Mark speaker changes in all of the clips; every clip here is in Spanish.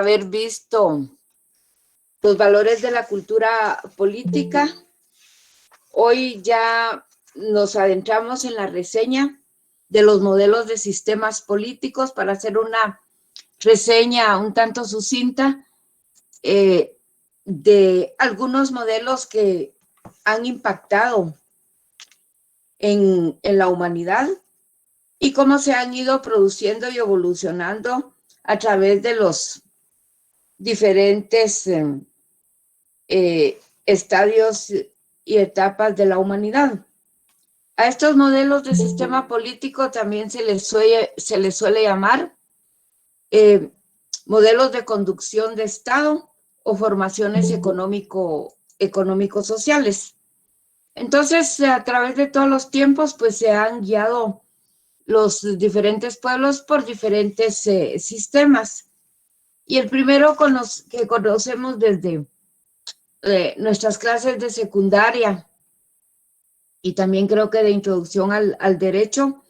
Speaker 1: haber visto los valores de la cultura política. Hoy ya nos adentramos en la reseña de los modelos de sistemas políticos para hacer una reseña un tanto sucinta de algunos modelos que han impactado en la humanidad y cómo se han ido produciendo y evolucionando a través de los diferentes estadios y etapas de la humanidad. A estos modelos de sistema político también se les suele llamar modelos de conducción de Estado o formaciones económico-sociales. Entonces, a través de todos los tiempos, pues se han guiado los diferentes pueblos por diferentes sistemas. Y el primero que conocemos desde nuestras clases de secundaria y también creo que de introducción al derecho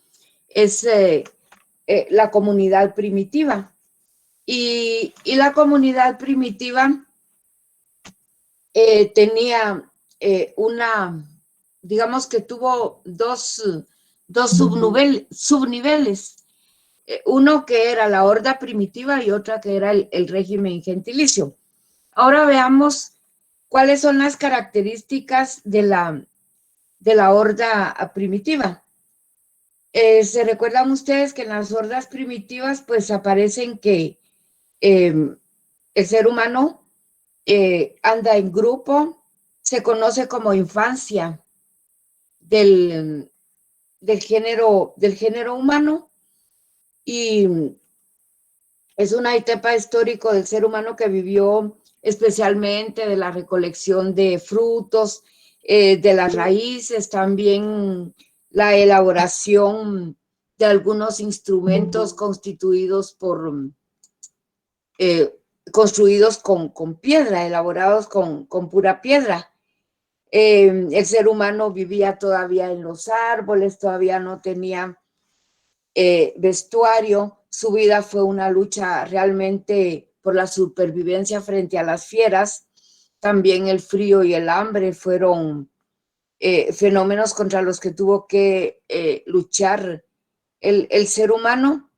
Speaker 1: es la comunidad primitiva. Y la comunidad primitiva tenía digamos que tuvo dos subniveles. Uno que era la horda primitiva y otra que era el régimen gentilicio. Ahora veamos cuáles son las características de la horda primitiva. ¿Se recuerdan ustedes que en las hordas primitivas pues aparecen que el ser humano anda en grupo, se conoce como infancia del género humano y es una etapa histórica del ser humano que vivió especialmente de la recolección de frutos, de las raíces, también la elaboración de algunos instrumentos construidos con piedra, elaborados con pura piedra. El ser humano vivía todavía en los árboles, todavía no tenía vestuario. Su vida fue una lucha realmente por la supervivencia frente a las fieras. También el frío y el hambre fueron fenómenos contra los que tuvo que luchar el ser humano,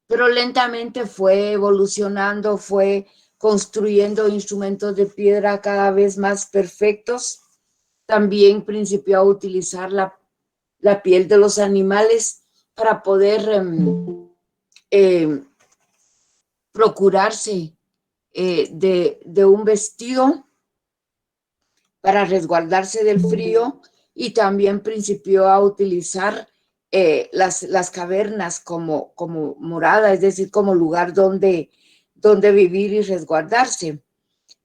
Speaker 1: pero lentamente fue evolucionando, fue construyendo instrumentos de piedra cada vez más perfectos. También principió a utilizar la piel de los animales para poder procurarse de un vestido para resguardarse del frío, y también principió a utilizar las cavernas como morada, es decir, como lugar donde vivir y resguardarse.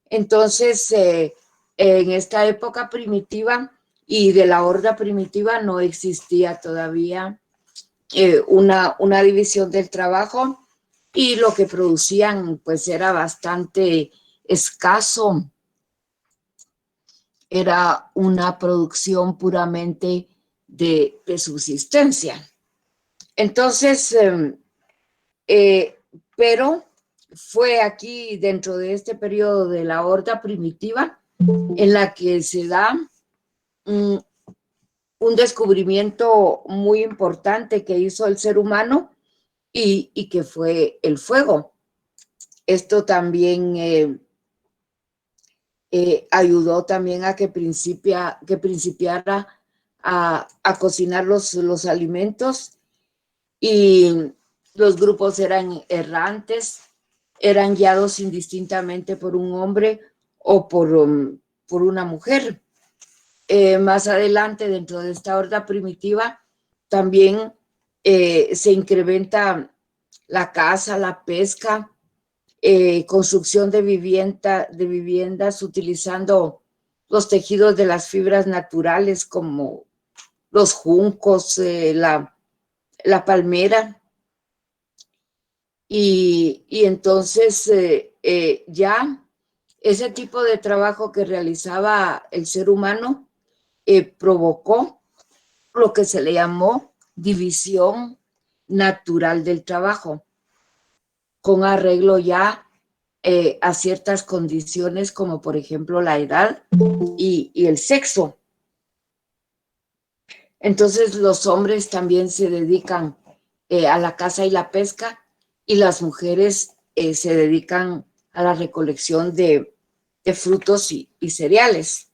Speaker 1: Entonces, en esta época primitiva y de la horda primitiva no existía todavía una división del trabajo, y lo que producían pues era bastante escaso. Era una producción puramente de subsistencia. Entonces, pero fue aquí dentro de este periodo de la horda primitiva en la que se da un descubrimiento muy importante que hizo el ser humano y que fue el fuego. Esto también ayudó también a que principiara a cocinar los alimentos, y los grupos eran errantes, eran guiados indistintamente por un hombre o por una mujer. Más adelante, dentro de esta horda primitiva, también se incrementa la caza, la pesca, construcción de viviendas utilizando los tejidos de las fibras naturales como los juncos, la palmera. Y entonces ya ese tipo de trabajo que realizaba el ser humano provocó lo que se le llamó división natural del trabajo. con arreglo ya a ciertas condiciones como por ejemplo la edad y el sexo. Entonces los hombres también se dedican a la caza y la pesca y las mujeres se dedican a la recolección de frutos y cereales.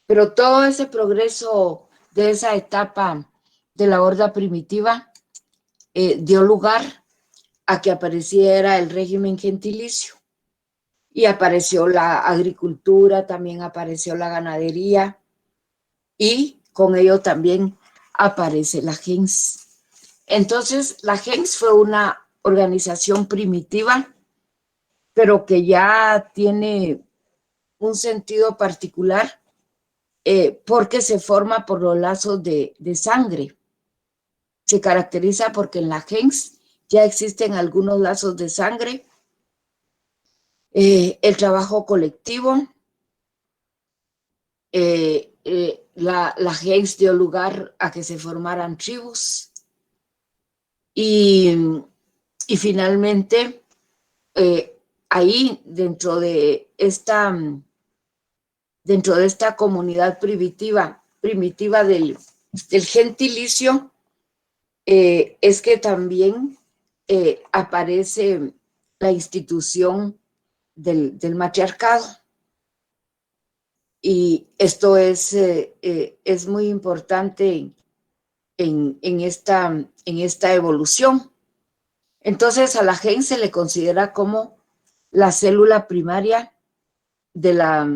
Speaker 1: Pero todo ese progreso de esa etapa de la horda primitiva dio lugar a que apareciera el régimen gentilicio. Y apareció la agricultura, también apareció la ganadería y con ello también aparece la gens. Entonces, la gens fue una organización primitiva, pero que ya tiene un sentido particular porque se forma por los lazos de sangre. Se caracteriza porque en la gens ya existen algunos lazos de sangre, el trabajo colectivo, la gens dio lugar a que se formaran tribus y finalmente ahí dentro de esta comunidad primitiva del gentilicio es que también aparece la institución del matriarcado. Y esto es muy importante en esta evolución. Entonces a la gen se le considera como la célula primaria de la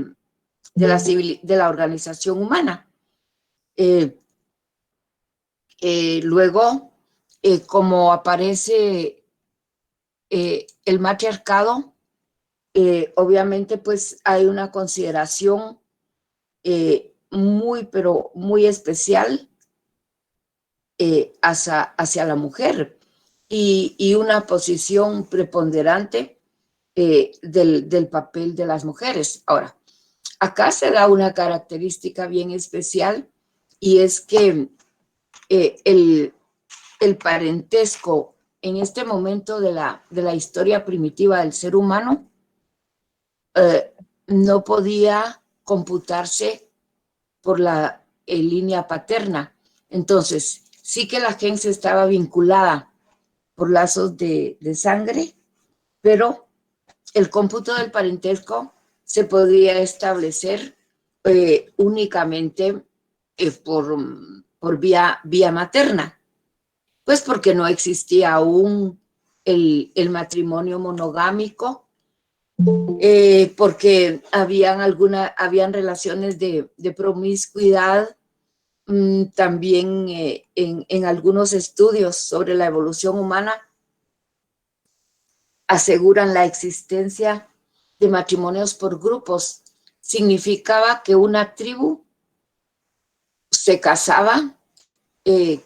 Speaker 1: organización humana. Luego, como aparece el matriarcado, obviamente pues hay una consideración pero muy especial hacia la mujer y una posición preponderante del papel de las mujeres. Ahora, acá se da una característica bien especial y es que el parentesco en este momento de la historia primitiva del ser humano no podía computarse por la línea paterna. Entonces, sí que la gens estaba vinculada por lazos de sangre, pero el cómputo del parentesco se podía establecer únicamente por vía materna, pues porque no existía aún el matrimonio monogámico, porque habían relaciones de promiscuidad. También en algunos estudios sobre la evolución humana aseguran la existencia de matrimonios por grupos. Significaba que una tribu se casaba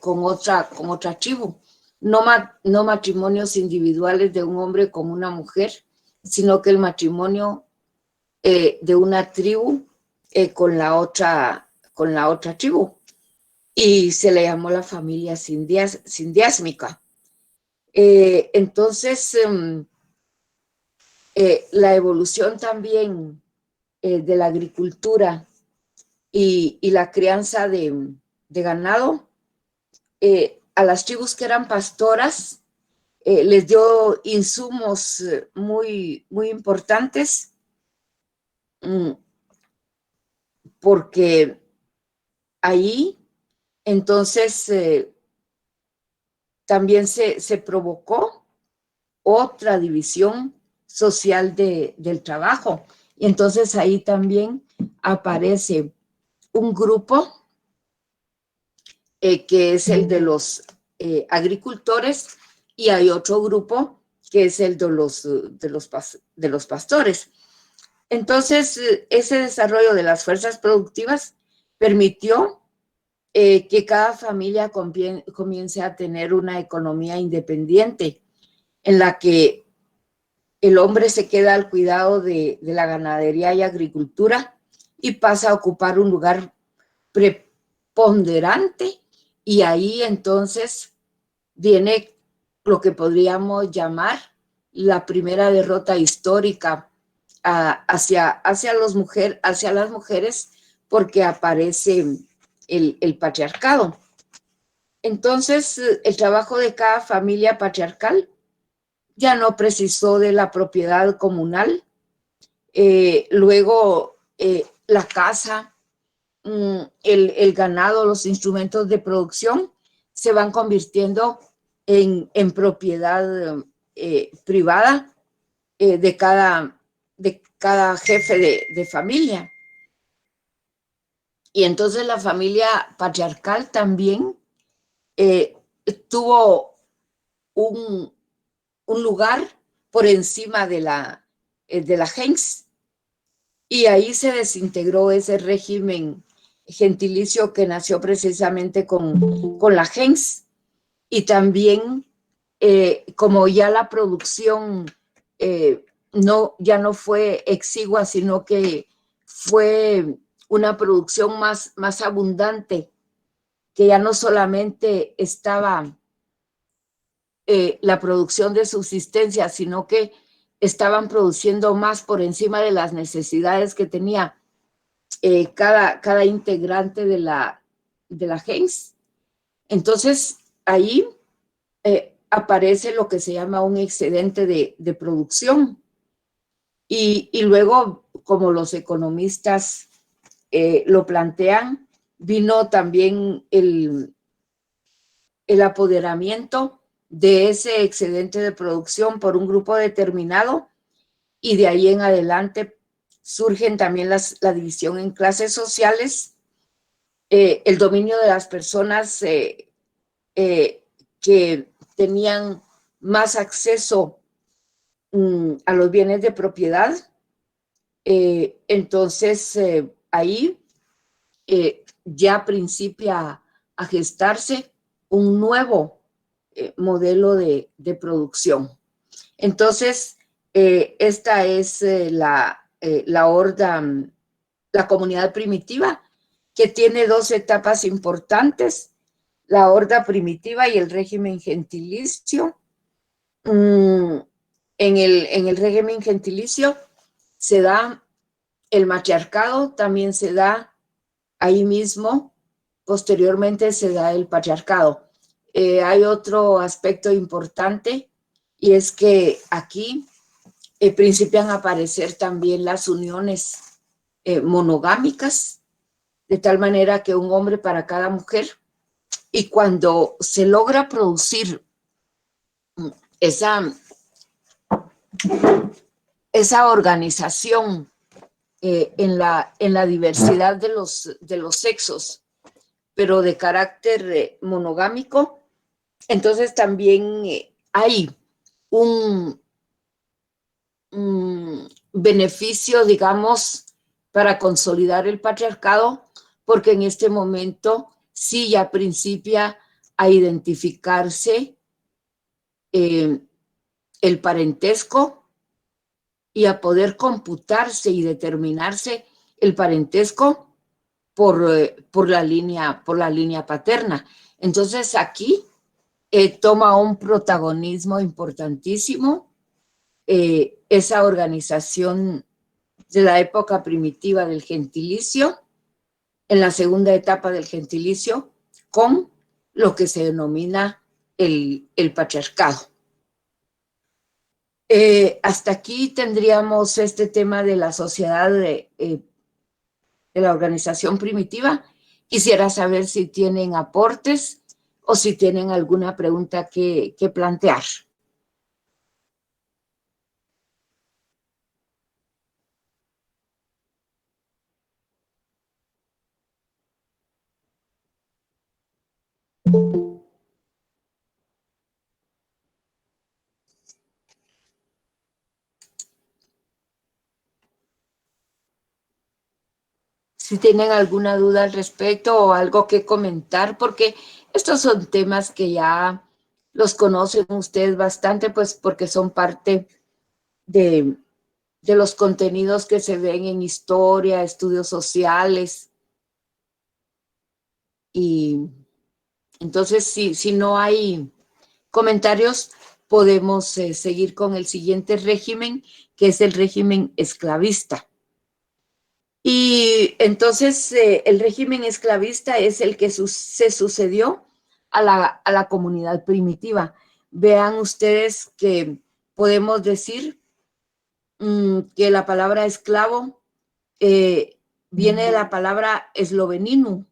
Speaker 1: con otra tribu, no matrimonios individuales de un hombre con una mujer, sino que el matrimonio de una tribu con la otra tribu. Y se le llamó la familia sindiásmica. Entonces, la evolución también de la agricultura y la crianza de ganado, a las tribus que eran pastoras, les dio insumos muy, muy importantes, porque ahí entonces también se provocó otra división social del trabajo. Y entonces ahí también aparece un grupo que es el de los agricultores y hay otro grupo que es el de los pastores. Entonces, ese desarrollo de las fuerzas productivas permitió que cada familia comience a tener una economía independiente en la que el hombre se queda al cuidado de la ganadería y agricultura y pasa a ocupar un lugar preponderante, y ahí entonces viene lo que podríamos llamar la primera derrota histórica hacia las mujeres, porque aparece el patriarcado. Entonces, el trabajo de cada familia patriarcal ya no precisó de la propiedad comunal. Luego, la casa, el ganado, los instrumentos de producción se van convirtiendo en propiedad privada de cada jefe de familia. Y entonces la familia patriarcal también tuvo un lugar por encima de la gens, y ahí se desintegró ese régimen gentilicio que nació precisamente con la gens. Y también, como ya la producción ya no fue exigua, sino que fue una producción más abundante, que ya no solamente estaba la producción de subsistencia, sino que estaban produciendo más por encima de las necesidades que tenía cada integrante de la gens. Entonces, ahí aparece lo que se llama un excedente de producción. Y luego, como los economistas lo plantean, vino también el apoderamiento de ese excedente de producción por un grupo determinado, y de ahí en adelante surgen también la división en clases sociales, el dominio de las personas que tenían más acceso a los bienes de propiedad. Entonces, ahí ya principia a gestarse un nuevo modelo de producción. Entonces, esta es la horda, la comunidad primitiva, que tiene dos etapas importantes: la horda primitiva y el régimen gentilicio. En el régimen gentilicio se da el matriarcado, también se da ahí mismo, posteriormente se da el patriarcado. Hay otro aspecto importante, y es que aquí principian a aparecer también las uniones monogámicas, de tal manera que un hombre para cada mujer. Y cuando se logra producir esa organización en la diversidad de los sexos, pero de carácter monogámico, entonces también hay un beneficio, digamos, para consolidar el patriarcado, porque en este momento sí ya principia a identificarse el parentesco, y a poder computarse y determinarse el parentesco por la línea paterna. Entonces aquí toma un protagonismo importantísimo esa organización de la época primitiva del gentilicio, en la segunda etapa del gentilicio, con lo que se denomina el patriarcado. Hasta aquí tendríamos este tema de la sociedad de la organización primitiva. Quisiera saber si tienen aportes o si tienen alguna pregunta que plantear. Si tienen alguna duda al respecto o algo que comentar, porque estos son temas que ya los conocen ustedes bastante, pues porque son parte de los contenidos que se ven en historia, estudios sociales. Y entonces, si no hay comentarios, podemos seguir con el siguiente régimen, que es el régimen esclavista. Y entonces el régimen esclavista es el que se sucedió a la comunidad primitiva. Vean ustedes que podemos decir que la palabra esclavo viene de la palabra esloveninu,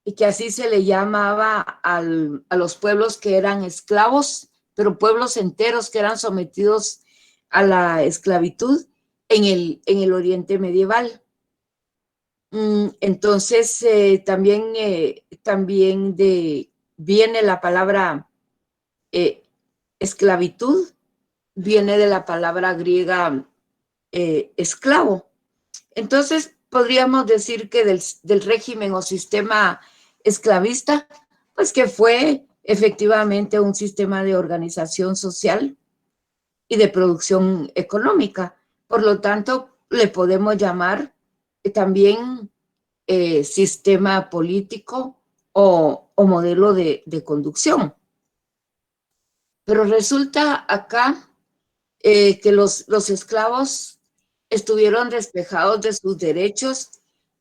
Speaker 1: y que así se le llamaba a los pueblos que eran esclavos, pero pueblos enteros que eran sometidos a la esclavitud en el Oriente medieval. Entonces, también viene la palabra esclavitud, viene de la palabra griega esclavo. Entonces, podríamos decir que del régimen o sistema esclavista, pues que fue efectivamente un sistema de organización social y de producción económica. Por lo tanto, le podemos llamar también sistema político o modelo de conducción. Pero resulta acá que los esclavos estuvieron despejados de sus derechos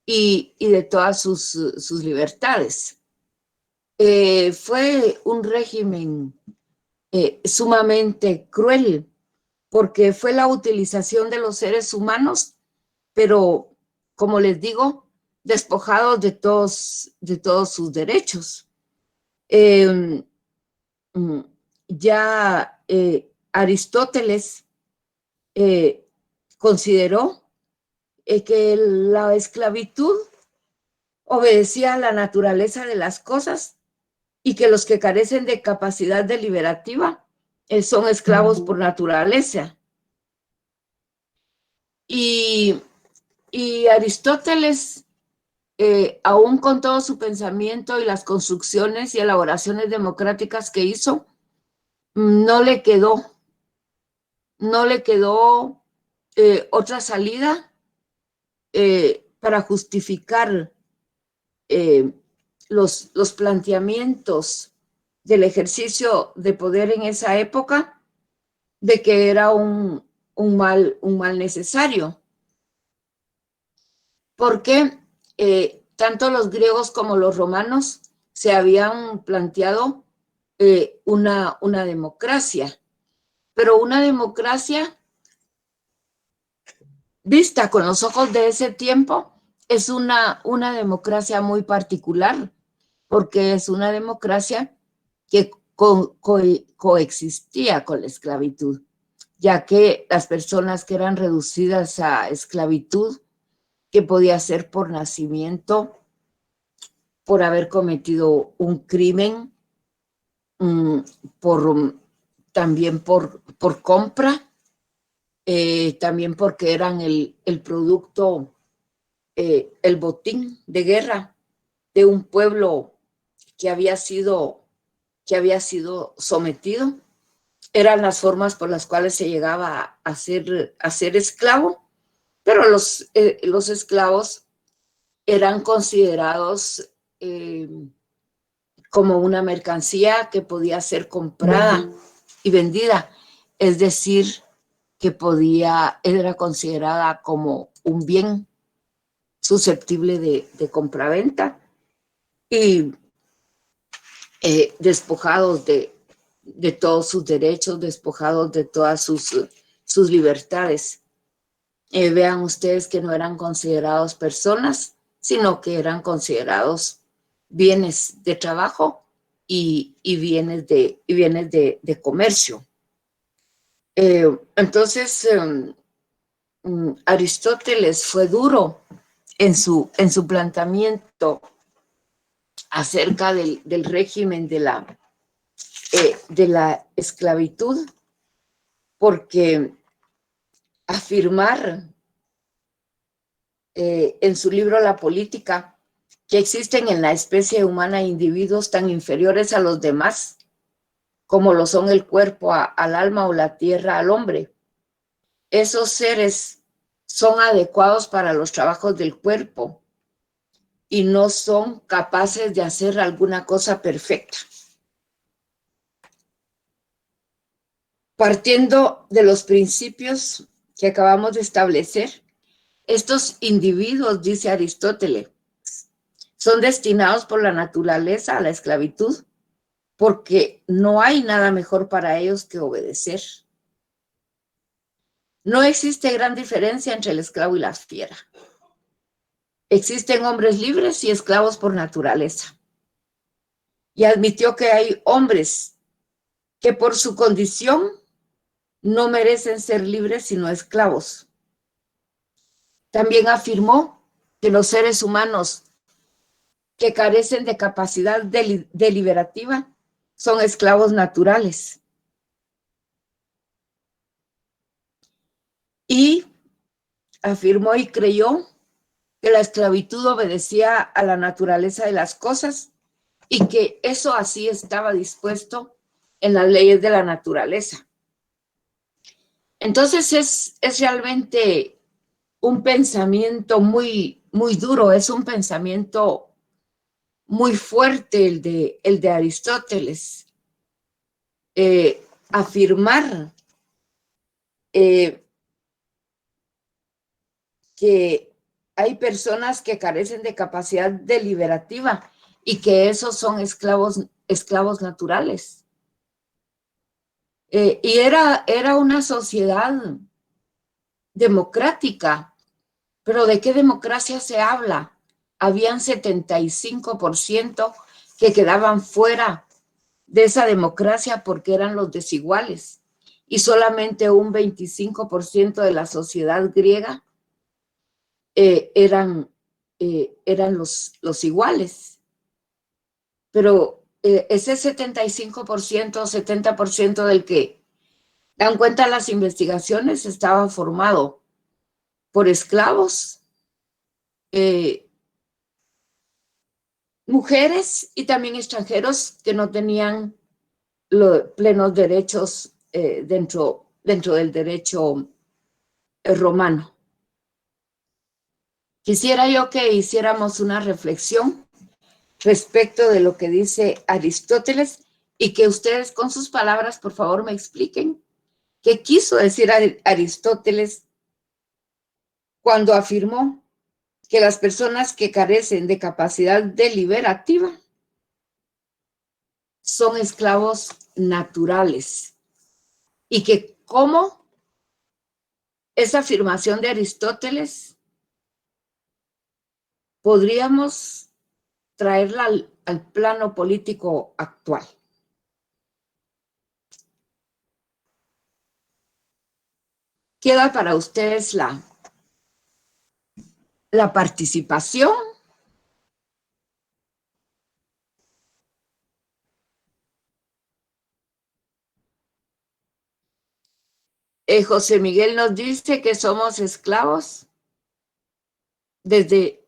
Speaker 1: y de todas sus libertades. Fue un régimen sumamente cruel, porque fue la utilización de los seres humanos, pero, como les digo, despojados de todos sus derechos. Ya Aristóteles consideró que la esclavitud obedecía a la naturaleza de las cosas y que los que carecen de capacidad deliberativa son esclavos por naturaleza. Y Aristóteles, aún con todo su pensamiento y las construcciones y elaboraciones democráticas que hizo, no le quedó otra salida para justificar los planteamientos del ejercicio de poder en esa época, de que era un mal necesario. Porque tanto los griegos como los romanos se habían planteado una democracia, pero una democracia vista con los ojos de ese tiempo es una democracia muy particular, porque es una democracia que coexistía con la esclavitud, ya que las personas que eran reducidas a esclavitud, que podía ser por nacimiento, por haber cometido un crimen, también por compra, también porque eran el producto, el botín de guerra de un pueblo que había sido sometido. Eran las formas por las cuales se llegaba a ser esclavo, pero los esclavos eran considerados como una mercancía que podía ser comprada y vendida, es decir, que era considerada como un bien susceptible de compraventa y despojados de todos sus derechos, despojados de todas sus libertades. Vean ustedes que no eran considerados personas, sino que eran considerados bienes de trabajo y bienes de comercio. Entonces, Aristóteles fue duro en su planteamiento acerca del régimen de la esclavitud, porque afirmar en su libro La Política que existen en la especie humana individuos tan inferiores a los demás como lo son el cuerpo al alma o la tierra al hombre. Esos seres son adecuados para los trabajos del cuerpo y no son capaces de hacer alguna cosa perfecta. Partiendo de los principios que acabamos de establecer, estos individuos, dice Aristóteles, son destinados por la naturaleza a la esclavitud porque no hay nada mejor para ellos que obedecer. No existe gran diferencia entre el esclavo y la fiera. Existen hombres libres y esclavos por naturaleza. Y admitió que hay hombres que por su condición no merecen ser libres sino esclavos. También afirmó que los seres humanos que carecen de capacidad deliberativa son esclavos naturales. Y afirmó y creyó que la esclavitud obedecía a la naturaleza de las cosas y que eso así estaba dispuesto en las leyes de la naturaleza. Entonces es realmente un pensamiento muy, muy duro, es un pensamiento muy fuerte el de Aristóteles. Afirmar que hay personas que carecen de capacidad deliberativa y que esos son esclavos naturales. Y era una sociedad democrática, pero ¿de qué democracia se habla? Habían 75% que quedaban fuera de esa democracia porque eran los desiguales y solamente un 25% de la sociedad griega eran los iguales. Pero ese 75%, 70% del que dan cuenta las investigaciones estaba formado por esclavos, mujeres y también extranjeros que no tenían plenos derechos dentro del derecho romano. Quisiera yo que hiciéramos una reflexión respecto de lo que dice Aristóteles y que ustedes con sus palabras, por favor, me expliquen qué quiso decir Aristóteles cuando afirmó que las personas que carecen de capacidad deliberativa son esclavos naturales y que cómo esa afirmación de Aristóteles podríamos traerla al plano político actual. Queda para ustedes la participación. José Miguel nos dice que somos esclavos desde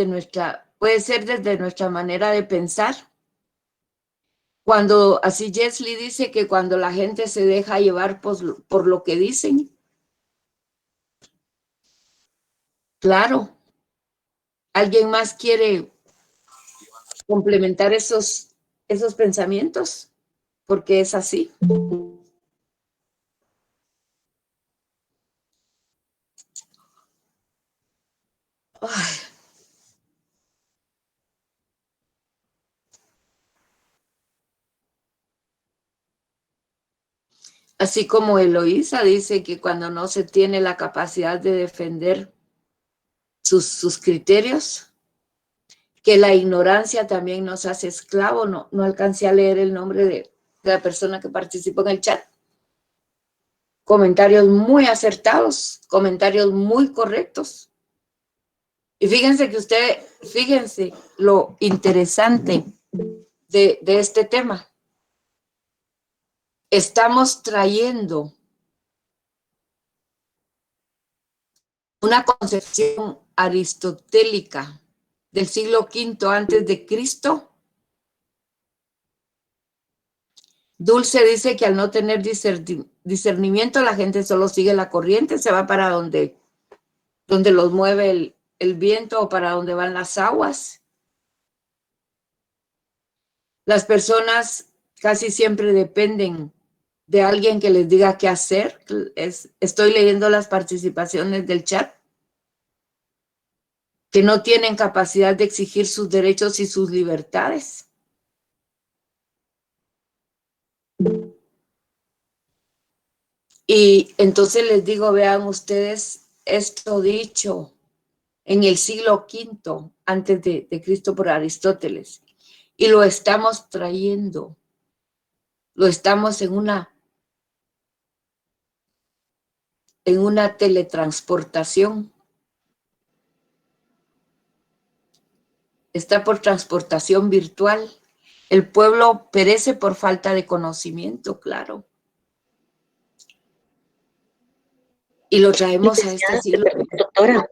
Speaker 1: nuestra, puede ser desde nuestra manera de pensar. Cuando así Jesly dice que cuando la gente se deja llevar por lo que dicen. Claro. ¿Alguien más quiere complementar esos pensamientos? Porque es así. Ay. Así como Eloísa dice que cuando no se tiene la capacidad de defender sus criterios, que la ignorancia también nos hace esclavos. No alcancé a leer el nombre de la persona que participó en el chat. Comentarios muy acertados, comentarios muy correctos. Y fíjense lo interesante de este tema. Estamos trayendo una concepción aristotélica del siglo V antes de Cristo. Dulce dice que al no tener discernimiento la gente solo sigue la corriente, se va para donde los mueve el viento o para donde van las aguas. Las personas casi siempre dependen de alguien que les diga qué hacer. Estoy leyendo las participaciones del chat, que no tienen capacidad de exigir sus derechos y sus libertades. Y entonces les digo, vean ustedes esto dicho en el siglo V antes de Cristo por Aristóteles, y lo estamos trayendo, lo estamos en una teletransportación. Está por transportación virtual. El pueblo perece por falta de conocimiento, claro. Y lo traemos a este siglo.
Speaker 2: Doctora,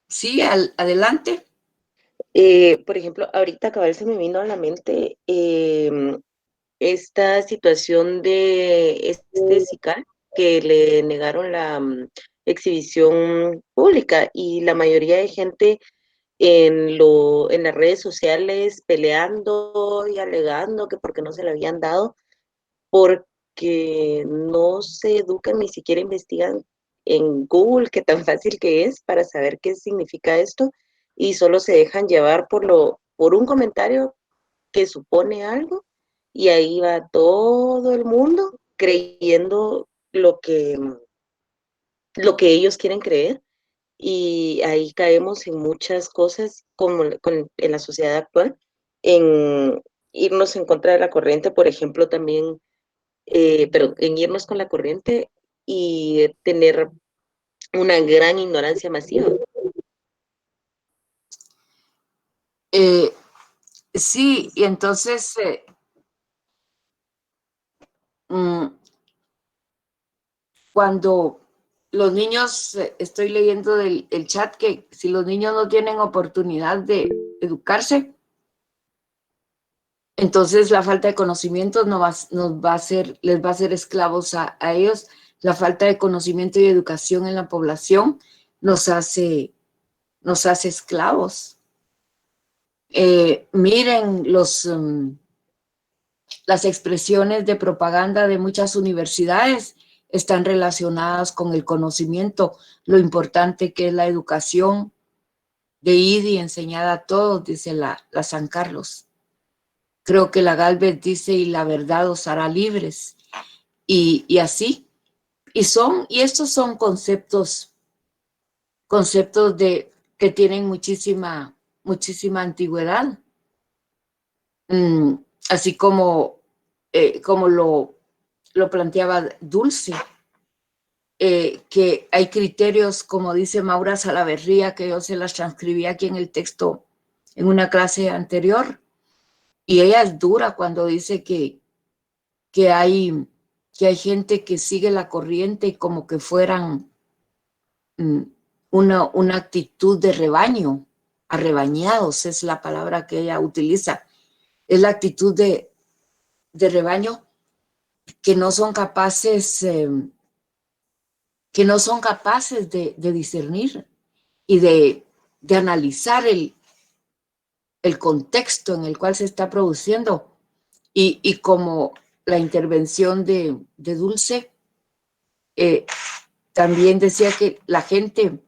Speaker 1: Sí, adelante.
Speaker 2: por ejemplo, ahorita cabal se me vino a la mente esta situación de este sicario que le negaron la exhibición pública y la mayoría de gente en las redes sociales peleando y alegando que porque no se le habían dado, porque no se educan ni siquiera investigan en Google, qué tan fácil que es para saber qué significa esto, y solo se dejan llevar por un comentario que supone algo, y ahí va todo el mundo creyendo lo que ellos quieren creer, y ahí caemos en muchas cosas como en la sociedad actual, en irnos en contra de la corriente, por ejemplo, también, pero en irnos con la corriente y tener una gran ignorancia masiva.
Speaker 1: Sí, y entonces cuando los niños, estoy leyendo el chat que si los niños no tienen oportunidad de educarse, entonces la falta de conocimiento les va a hacer esclavos a ellos. La falta de conocimiento y educación en la población nos hace esclavos. Miren las expresiones de propaganda de muchas universidades están relacionadas con el conocimiento, lo importante que es la educación de ir y enseñar a todos, dice la San Carlos. Creo que la Galvez dice, y la verdad os hará libres. Y así. Y estos son conceptos que tienen muchísima antigüedad. Así como lo planteaba Dulce, que hay criterios, como dice Maura Salaverría, que yo se las transcribí aquí en el texto en una clase anterior, y ella es dura cuando dice que hay, que hay gente que sigue la corriente como que fueran una actitud de rebaño, arrebañados es la palabra que ella utiliza, es la actitud de rebaño que no son capaces, de discernir y de analizar el contexto en el cual se está produciendo. Y como la intervención de Dulce, también decía que la gente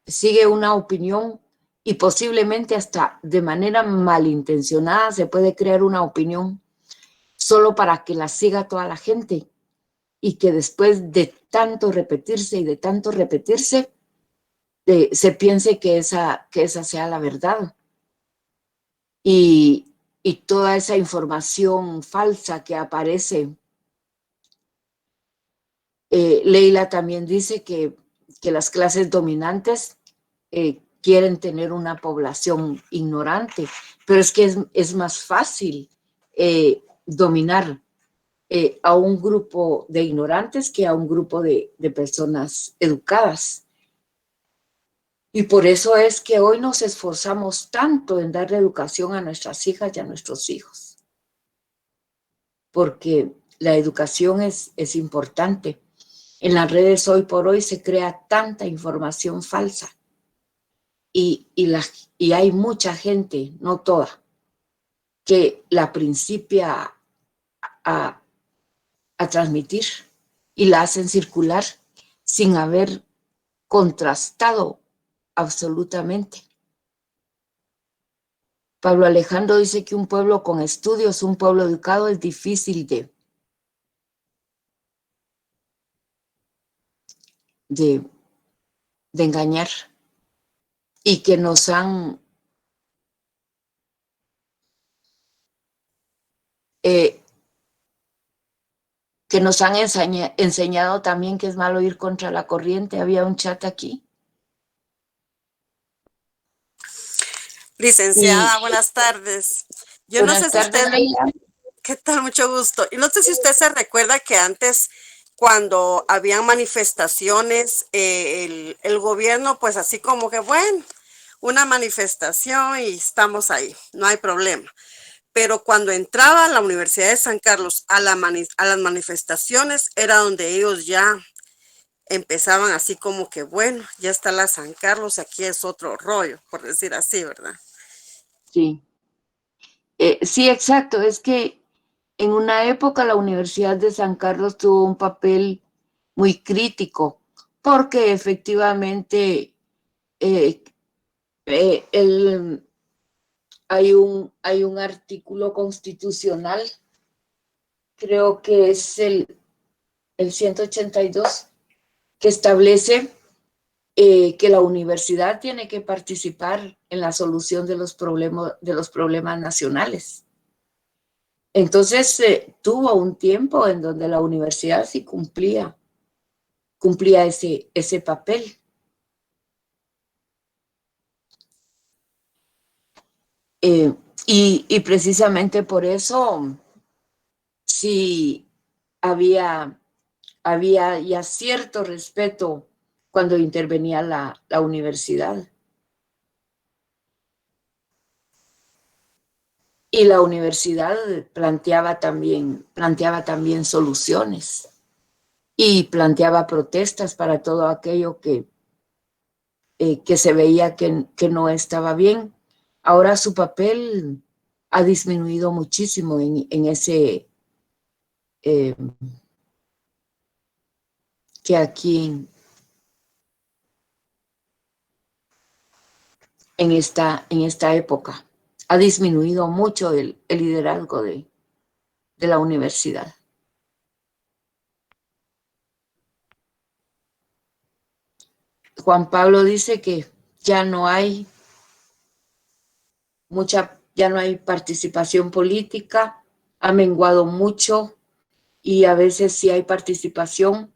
Speaker 1: sigue una opinión y posiblemente hasta de manera malintencionada se puede crear una opinión solo para que la siga toda la gente y que después de tanto repetirse y de tanto repetirse, se piense que esa sea la verdad. Y toda esa información falsa que aparece. Leila también dice que las clases dominantes quieren tener una población ignorante, pero es que es más fácil dominar a un grupo de ignorantes que a un grupo de personas educadas. Y por eso es que hoy nos esforzamos tanto en darle educación a nuestras hijas y a nuestros hijos, porque la educación es importante. En las redes hoy por hoy se crea tanta información falsa y hay mucha gente, no toda, que la principia a a transmitir y la hacen circular sin haber contrastado absolutamente. Pablo Alejandro dice que un pueblo con estudios, un pueblo educado es difícil de engañar y que nos han enseñado también que es malo ir contra la corriente. Había un chat aquí.
Speaker 3: Licenciada, buenas tardes. Yo no sé si usted, ¿qué tal? Mucho gusto. Y no sé si usted se recuerda que antes, cuando habían manifestaciones, el gobierno, pues así como que, bueno, una manifestación y estamos ahí, no hay problema. Pero cuando entraba a la Universidad de San Carlos a las manifestaciones, era donde ellos ya empezaban así como que, bueno, ya está la San Carlos, aquí es otro rollo, por decir así, ¿verdad?
Speaker 1: Sí. Sí, exacto. Es que en una época la Universidad de San Carlos tuvo un papel muy crítico porque efectivamente hay un artículo constitucional, creo que es el 182, que establece que la universidad tiene que participar en la solución de los problemas nacionales. Entonces, tuvo un tiempo en donde la universidad sí cumplía ese papel. Y precisamente por eso sí había ya cierto respeto cuando intervenía la universidad. Y la universidad planteaba también soluciones y planteaba protestas para todo aquello que se veía que no estaba bien. Ahora su papel ha disminuido muchísimo en ese, que aquí en esta época ha disminuido mucho el liderazgo de la universidad. Juan Pablo dice que ya no hay participación política, ha menguado mucho y a veces si hay participación,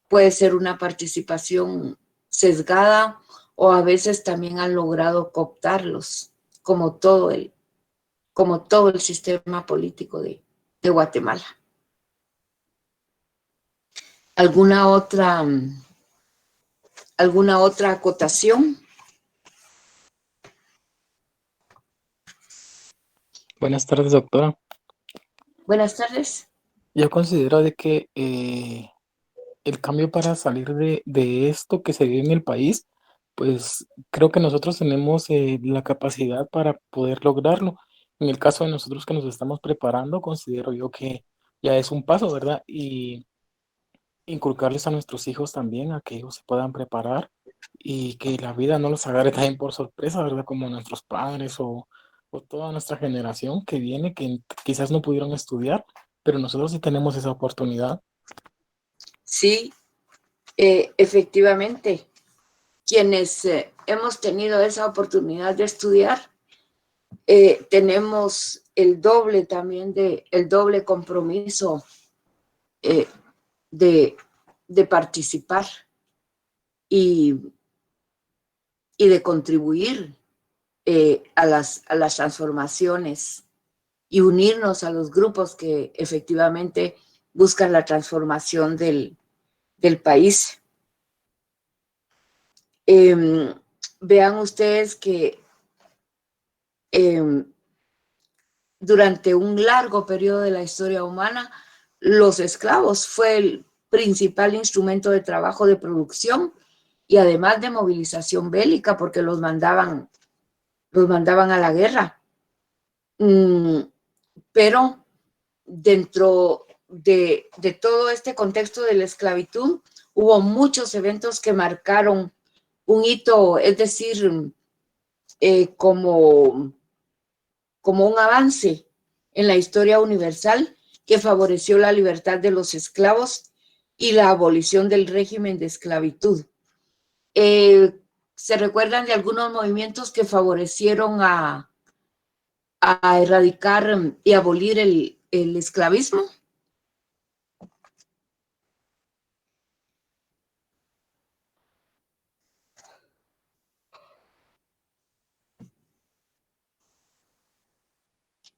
Speaker 1: puede ser una participación sesgada o a veces también han logrado cooptarlos, como todo el sistema político de Guatemala. ¿Alguna otra acotación?
Speaker 4: Buenas tardes, doctora.
Speaker 1: Buenas tardes.
Speaker 4: Yo considero de que el cambio para salir de esto que se vive en el país, pues creo que nosotros tenemos la capacidad para poder lograrlo. En el caso de nosotros que nos estamos preparando, considero yo que ya es un paso, ¿verdad? Y inculcarles a nuestros hijos también a que ellos se puedan preparar y que la vida no los agarre también por sorpresa, ¿verdad? Como nuestros padres o toda nuestra generación que viene, que quizás no pudieron estudiar, pero nosotros sí tenemos esa oportunidad.
Speaker 1: Sí, efectivamente, quienes hemos tenido esa oportunidad de estudiar, tenemos el doble compromiso de participar y de contribuir a las transformaciones y unirnos a los grupos que efectivamente buscan la transformación del país. Vean ustedes que durante un largo periodo de la historia humana, los esclavos fue el principal instrumento de trabajo de producción y además de movilización bélica, porque los mandaban a la guerra. Pero dentro de todo este contexto de la esclavitud, hubo muchos eventos que marcaron un hito, es decir, como un avance en la historia universal que favoreció la libertad de los esclavos y la abolición del régimen de esclavitud. ¿Se recuerdan de algunos movimientos que favorecieron a erradicar y abolir el esclavismo?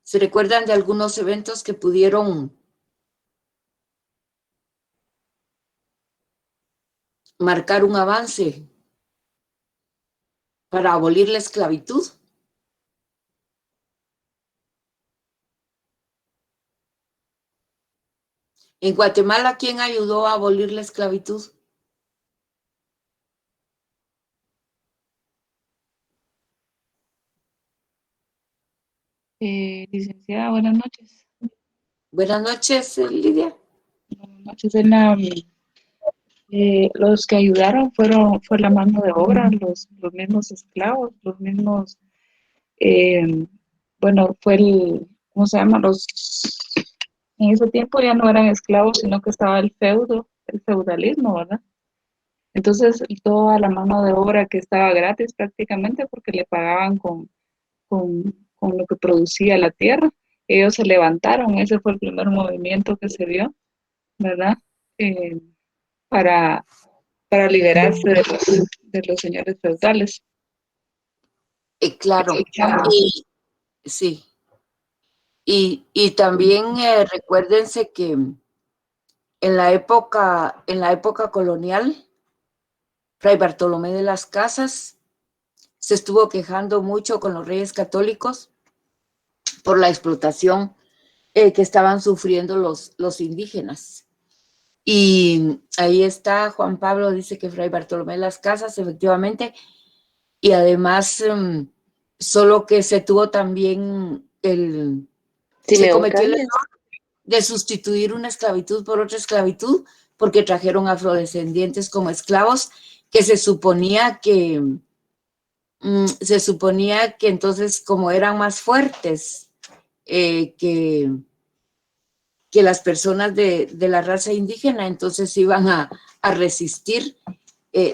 Speaker 1: ¿Se recuerdan de algunos eventos que pudieron marcar un avance para abolir la esclavitud? En Guatemala, ¿quién ayudó a abolir la esclavitud?
Speaker 5: Licenciada, buenas noches.
Speaker 1: Buenas noches, Lidia.
Speaker 5: Buenas noches. Los que ayudaron fue la mano de obra, los mismos esclavos, los mismos, fue ¿cómo se llama? En ese tiempo ya no eran esclavos, sino que estaba el feudalismo, ¿verdad? Entonces, toda la mano de obra que estaba gratis prácticamente porque le pagaban con lo que producía la tierra, ellos se levantaron, ese fue el primer movimiento que se dio, ¿verdad? Para liberarse de los señores feudales.
Speaker 1: Claro, sí. Y también recuérdense que en la época colonial, Fray Bartolomé de las Casas se estuvo quejando mucho con los reyes católicos por la explotación que estaban sufriendo los indígenas. Y ahí está, Juan Pablo dice que Fray Bartolomé de las Casas, efectivamente, y además, solo que se tuvo también se cometió el error de sustituir una esclavitud por otra esclavitud, porque trajeron afrodescendientes como esclavos, que se suponía que entonces, como eran más fuertes que las personas de la raza indígena, entonces iban a resistir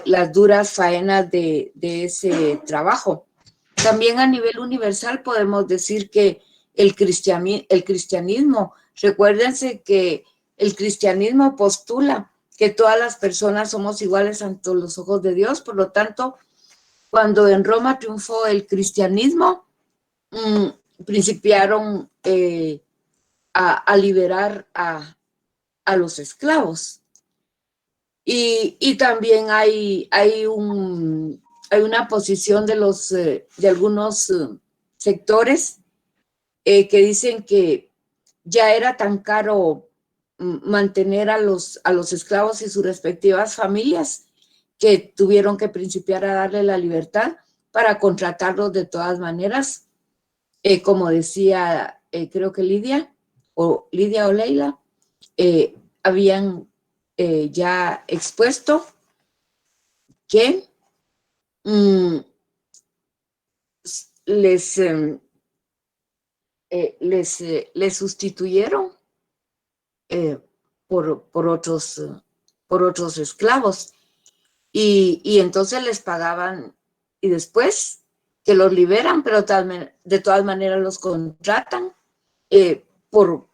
Speaker 1: las duras faenas de ese trabajo. También a nivel universal podemos decir que el cristianismo, recuérdense que el cristianismo postula que todas las personas somos iguales ante los ojos de Dios, por lo tanto, cuando en Roma triunfó el cristianismo, principiaron a liberar a los esclavos. Y también hay una posición de algunos sectores que dicen que ya era tan caro mantener a los esclavos y sus respectivas familias que tuvieron que principiar a darle la libertad para contratarlos de todas maneras, como decía, creo que Lidia o Leila, habían ya expuesto que les sustituyeron por otros esclavos y entonces les pagaban y después que los liberan, pero de todas maneras los contratan por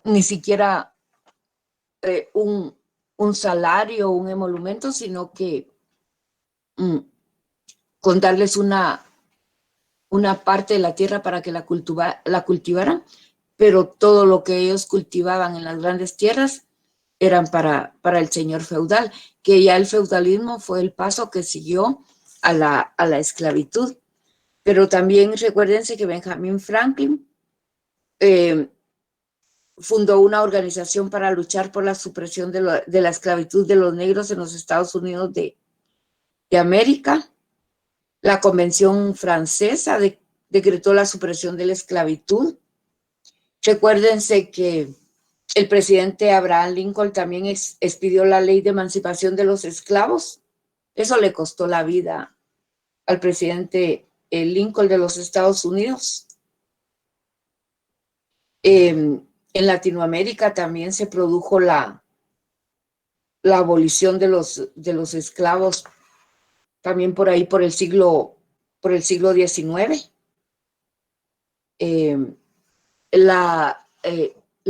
Speaker 1: ni siquiera un salario, un emolumento, sino que con darles una parte de la tierra para que la cultivaran, pero todo lo que ellos cultivaban en las grandes tierras eran para el señor feudal, que ya el feudalismo fue el paso que siguió a la esclavitud. Pero también recuérdense que Benjamin Franklin fundó una organización para luchar por la supresión de la esclavitud de los negros en los Estados Unidos de América. La Convención Francesa decretó la supresión de la esclavitud. Recuérdense que El presidente Abraham Lincoln también expidió la ley de emancipación de los esclavos. Eso le costó la vida al presidente Lincoln de los Estados Unidos. En Latinoamérica también se produjo la abolición de los esclavos, también por ahí por el siglo XIX. La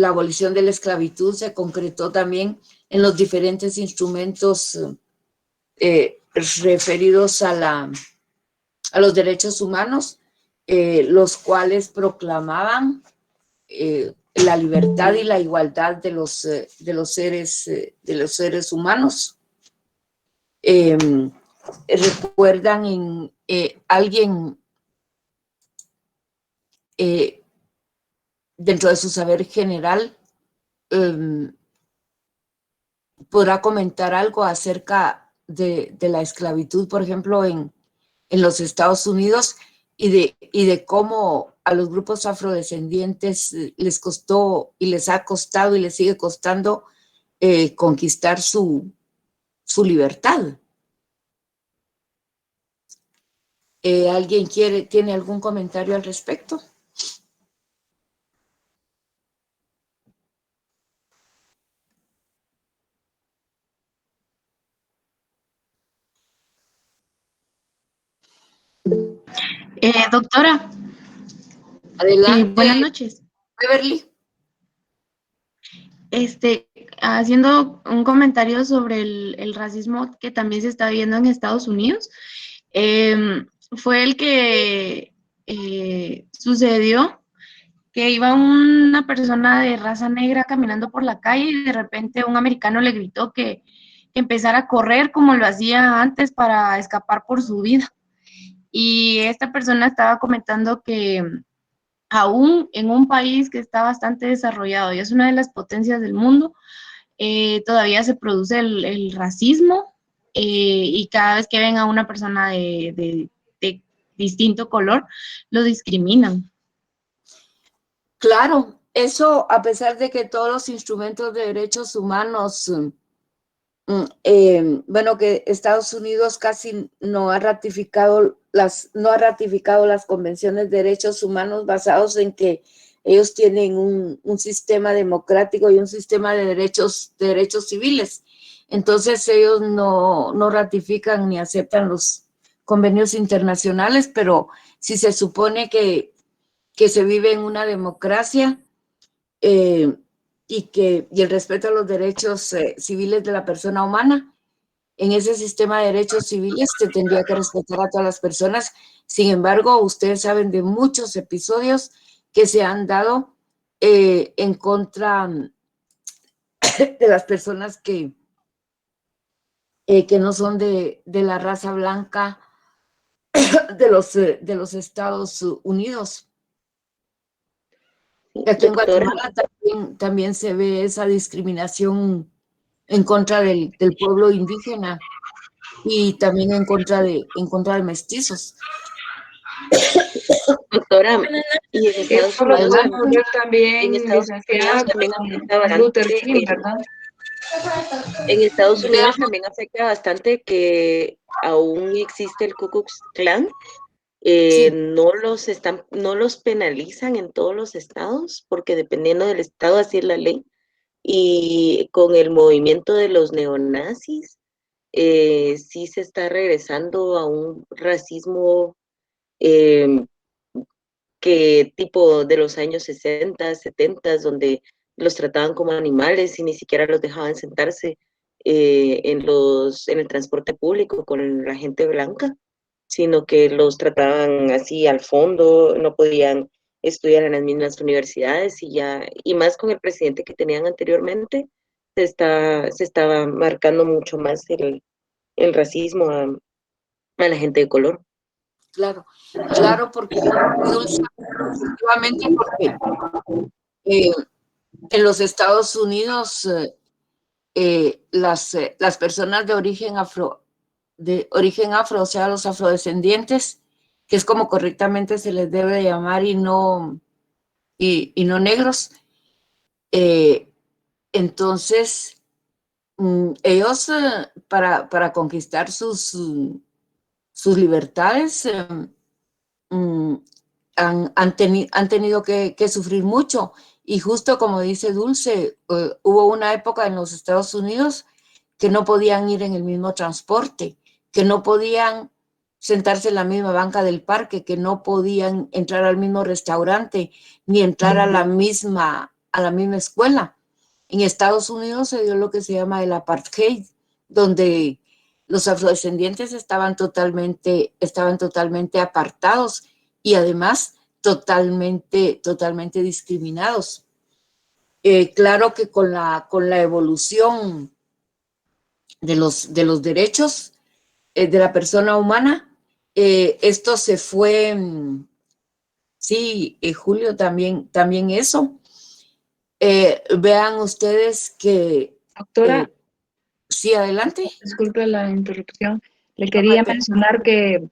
Speaker 1: abolición de la esclavitud se concretó también en los diferentes instrumentos referidos a los derechos humanos, los cuales proclamaban la libertad y la igualdad de los seres humanos. ¿Recuerdan alguien dentro de su saber general podrá comentar algo acerca de la esclavitud, por ejemplo, en los Estados Unidos, y de cómo a los grupos afrodescendientes les costó y les ha costado y les sigue costando conquistar su libertad? ¿Alguien tiene algún comentario al respecto?
Speaker 6: Doctora,
Speaker 1: Adelante.
Speaker 6: buenas noches.
Speaker 1: Beverly.
Speaker 6: Haciendo un comentario sobre el racismo que también se está viendo en Estados Unidos, fue el que sucedió que iba una persona de raza negra caminando por la calle y de repente un americano le gritó que empezara a correr como lo hacía antes para escapar por su vida. Y esta persona estaba comentando que aún en un país que está bastante desarrollado y es una de las potencias del mundo, todavía se produce el racismo y cada vez que ven a una persona de distinto color, lo discriminan.
Speaker 1: Claro, eso a pesar de que todos los instrumentos de derechos humanos, bueno, que Estados Unidos casi no ha ratificado las convenciones de derechos humanos basados en que ellos tienen un sistema democrático y un sistema de derechos civiles. Entonces ellos no ratifican ni aceptan los convenios internacionales, pero si se supone que se vive en una democracia y el respeto a los derechos civiles de la persona humana, en ese sistema de derechos civiles se tendría que respetar a todas las personas. Sin embargo, ustedes saben de muchos episodios que se han dado en contra de las personas que no son de la raza blanca de los Estados Unidos. Aquí en Guatemala también se ve esa discriminación en contra del pueblo indígena y también en contra de mestizos.
Speaker 2: Doctora, y en Estados Unidos
Speaker 5: también
Speaker 2: afecta bastante. En Estados Unidos también afecta bastante que aún existe el Ku Klux Klan.
Speaker 1: Sí.
Speaker 2: No los penalizan en todos los estados, porque dependiendo del estado así es la ley. Y con el movimiento de los neonazis, sí se está regresando a un racismo que tipo de los años 60, 70, donde los trataban como animales y ni siquiera los dejaban sentarse en el transporte público con la gente blanca, sino que los trataban así al fondo, no podían estudiar en las mismas universidades y más con el presidente que tenían anteriormente, se estaba marcando mucho más el racismo a la gente de color.
Speaker 1: Claro, porque efectivamente en los Estados Unidos las personas de origen afro, o sea, los afrodescendientes, que es como correctamente se les debe llamar, y no negros, Entonces, ellos para conquistar sus libertades han tenido que sufrir mucho. Y justo como dice Dulce, hubo una época en los Estados Unidos que no podían ir en el mismo transporte, que no podían sentarse en la misma banca del parque, que no podían entrar al mismo restaurante, ni entrar a la misma escuela. En Estados Unidos se dio lo que se llama el apartheid, donde los afrodescendientes estaban totalmente apartados y además totalmente discriminados. Claro que con la evolución de los derechos de la persona humana, esto se fue, sí, Julio, también eso. Vean ustedes que...
Speaker 5: Doctora,
Speaker 1: sí, adelante.
Speaker 5: disculpe la interrupción. Le quería mencionar que,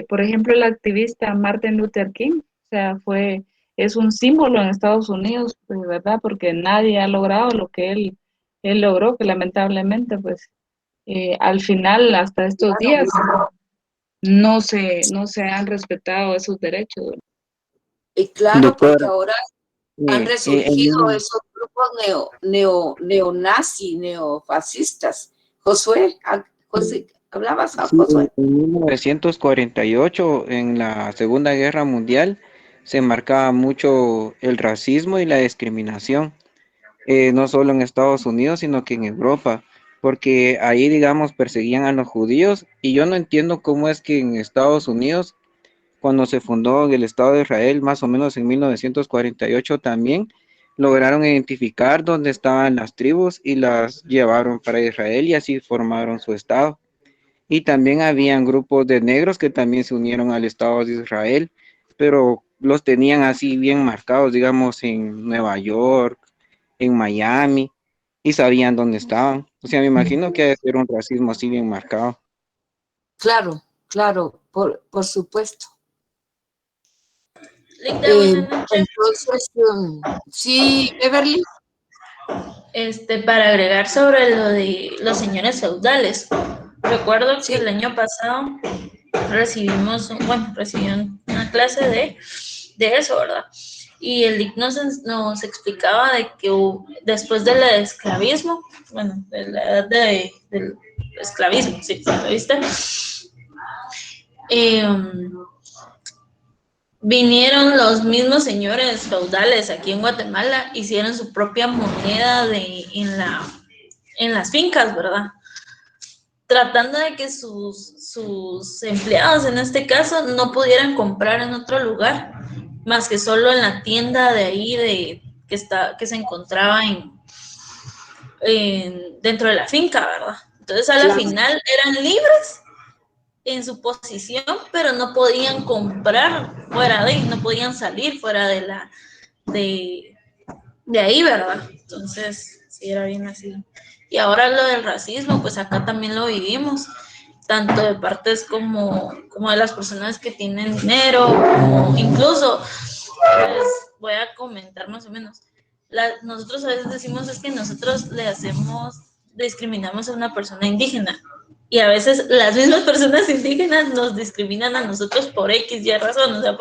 Speaker 5: por ejemplo, el activista Martin Luther King, o sea, es un símbolo en Estados Unidos, pues, ¿verdad? Porque nadie ha logrado lo que él logró, que lamentablemente, pues, al final, hasta estos días, no se han respetado esos derechos.
Speaker 1: Y claro,
Speaker 7: Doctora,
Speaker 1: porque ahora han resurgido esos grupos neonazis, neofascistas. Josué, ¿hablabas,
Speaker 7: sí,
Speaker 1: Josué?
Speaker 7: en 1948, en la Segunda Guerra Mundial, se marcaba mucho el racismo y la discriminación, no solo en Estados Unidos, sino que en Europa, porque ahí, digamos, perseguían a los judíos, y yo no entiendo cómo es que en Estados Unidos, cuando se fundó el Estado de Israel, más o menos en 1948 también, lograron identificar dónde estaban las tribus y las llevaron para Israel y así formaron su Estado. Y también habían grupos de negros que también se unieron al Estado de Israel, pero los tenían así bien marcados, digamos, en Nueva York, en Miami, y sabían dónde estaban. O sea, me imagino que debe ser un racismo así bien marcado.
Speaker 1: Claro, por supuesto.
Speaker 8: Linda, buenas noches.
Speaker 1: Entonces, sí, Beverly.
Speaker 8: Para agregar sobre lo de los señores feudales, recuerdo que el año pasado recibí una clase de eso, ¿verdad? Y el DIC nos explicaba de que después del esclavismo, de la edad del esclavismo, sí, ¿viste? Vinieron los mismos señores feudales aquí en Guatemala, hicieron su propia moneda en las fincas, ¿verdad? Tratando de que sus empleados, en este caso, no pudieran comprar en otro lugar, más que solo en la tienda de ahí que se encontraba dentro de la finca, ¿verdad? Entonces, a la final eran libres en su posición, pero no podían comprar no podían salir fuera de ahí, ¿verdad? Entonces, sí, era bien así. Y ahora lo del racismo, pues acá también lo vivimos, tanto de partes como de las personas que tienen dinero, como incluso, pues, voy a comentar más o menos, nosotros a veces decimos es que nosotros discriminamos a una persona indígena, y a veces las mismas personas indígenas nos discriminan a nosotros por X y razón, o sea,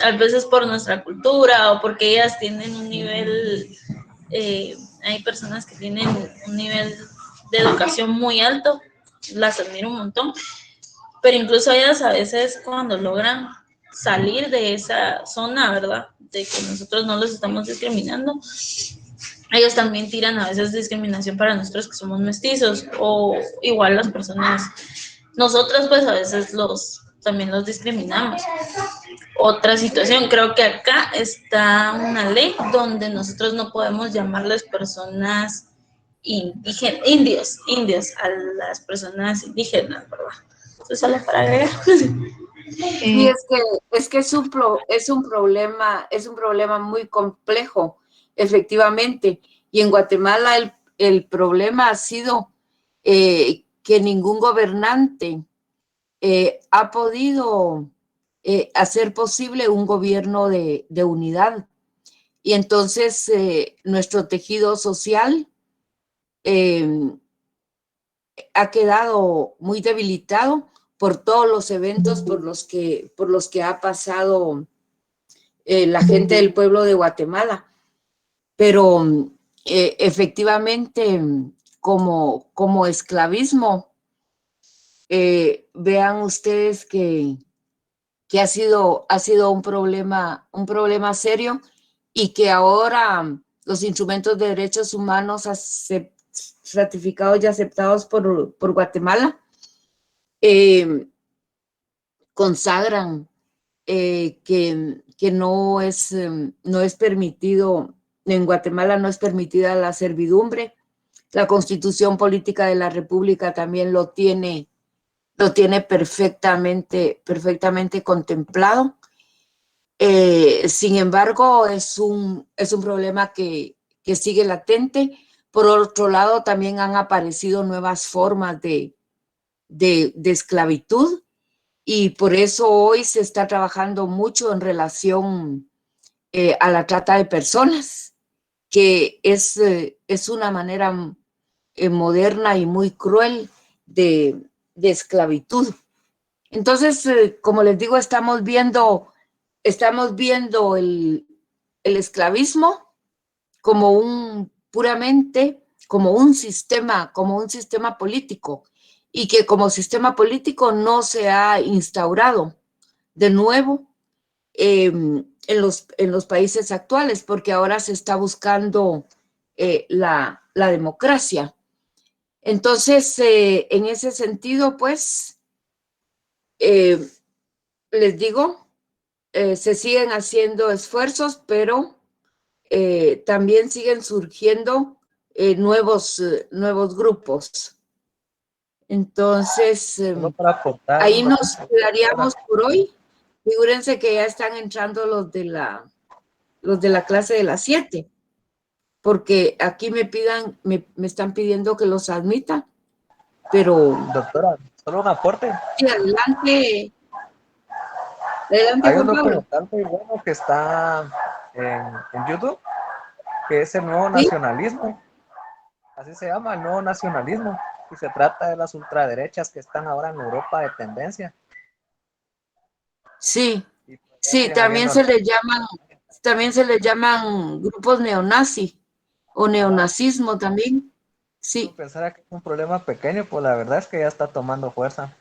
Speaker 8: a veces por nuestra cultura o porque ellas tienen un nivel, hay personas que tienen un nivel de educación muy alto, las admiro un montón, pero incluso ellas a veces cuando logran salir de esa zona, ¿verdad? De que nosotros no los estamos discriminando, ellos también tiran a veces discriminación para nosotros que somos mestizos, o igual las personas, nosotros pues a veces también los discriminamos. Otra situación, creo que acá está una ley donde nosotros no podemos llamarles personas indígenas, indios a las personas indígenas, ¿verdad? Eso solo para agregar.
Speaker 1: Sí, es que es un problema muy complejo, efectivamente. Y en Guatemala el problema ha sido que ningún gobernante ha podido hacer posible un gobierno de unidad. y entonces nuestro tejido social ha quedado muy debilitado por todos los eventos por los que ha pasado la gente del pueblo de Guatemala. Pero efectivamente, como esclavismo, vean ustedes que ha sido un problema serio, y que ahora los instrumentos de derechos humanos ratificados y aceptados por Guatemala consagran que no es permitido, en Guatemala no es permitida la servidumbre. La Constitución Política de la República también lo tiene perfectamente contemplado. Sin embargo, es un problema que sigue latente. Por otro lado, también han aparecido nuevas formas de esclavitud, y por eso hoy se está trabajando mucho en relación a la trata de personas, que es una manera moderna y muy cruel de esclavitud. Entonces, como les digo, estamos viendo el esclavismo como puramente como un sistema político, y que como sistema político no se ha instaurado de nuevo en los países actuales, porque ahora se está buscando la democracia. Entonces, en ese sentido, pues, les digo, se siguen haciendo esfuerzos, pero también siguen surgiendo nuevos grupos. Entonces, ahí nos quedaríamos por hoy. Figúrense que ya están entrando los de la clase de las 7, porque aquí me están pidiendo que los admita, pero...
Speaker 9: Doctora, solo un aporte.
Speaker 1: Sí, adelante.
Speaker 9: Hay un documental muy bueno que está en YouTube, que es el nuevo nacionalismo. Así se llama, el nuevo nacionalismo. Y se trata de las ultraderechas que están ahora en Europa de tendencia.
Speaker 1: Sí, también se les llaman grupos neonazi o neonazismo también. Sí.
Speaker 9: Pensar que es un problema pequeño, pues la verdad es que ya está tomando fuerza.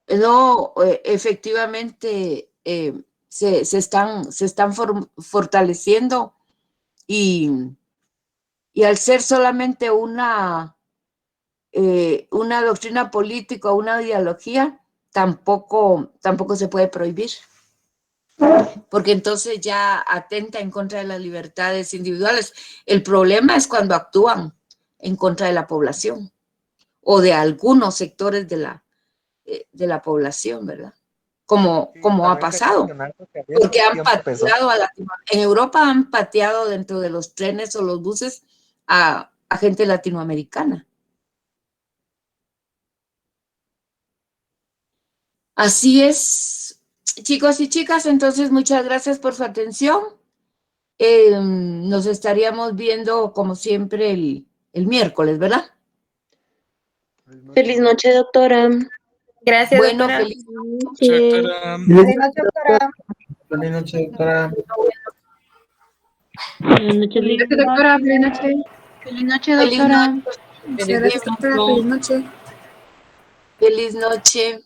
Speaker 1: No, efectivamente se están fortaleciendo, y al ser solamente una doctrina política, una ideología, tampoco se puede prohibir, porque entonces ya atenta en contra de las libertades individuales. El problema es cuando actúan en contra de la población o de algunos sectores de la población, ¿verdad? Como ha pasado, porque han pateado en Europa han pateado dentro de los trenes o los buses a gente latinoamericana. Así es, chicos y chicas, entonces muchas gracias por su atención. Nos estaríamos viendo como siempre el miércoles, ¿verdad?
Speaker 2: Feliz noche, doctora.
Speaker 10: Gracias,
Speaker 1: bueno,
Speaker 10: doctora.
Speaker 1: Feliz
Speaker 10: noche. Feliz noche, doctora.
Speaker 9: Feliz noche, doctora.
Speaker 10: Feliz noche, doctora. Feliz noche. Feliz noche, doctora.
Speaker 1: Feliz noche. Feliz noche.